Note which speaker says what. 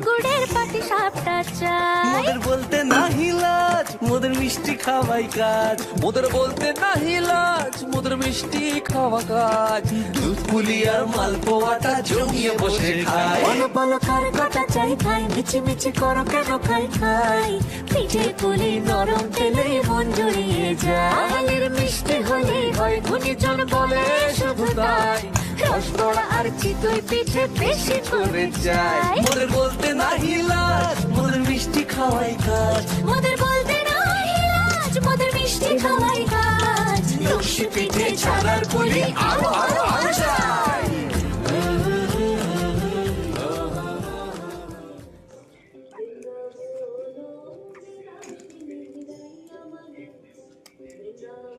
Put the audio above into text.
Speaker 1: গুড়ের পাটি সাপটা চাই।
Speaker 2: মোদের বলতে নাহি লাজ, মোদের মিষ্টি খাওয়াই কাজ। মোদের বলতে নাহি লাজ, মোদের মিষ্টি খাওয়া কাজ। দুধ পুলি আর মালপোয়াটা জমিয়ে বসে খায়।
Speaker 1: বলো বলো কার কটা চাই খাই, মিছি মিছি করো কেন খাই খাই। পিঠে পুলি নরম তেলে মন জড়িয়ে যায়। বাঙালির মিষ্টি হলে হয় গুণীজন বলে শুধু তাই। রসগোড়া আর চিতই পিঠে বেশি করে যায়।
Speaker 2: মোদের বলতে নাহি লাজ, মোদের মিষ্টি খাওয়াই কাজ।
Speaker 1: মোদের বলতে নাই লাজ, মোদের মিষ্টি খাওয়াই কাজ।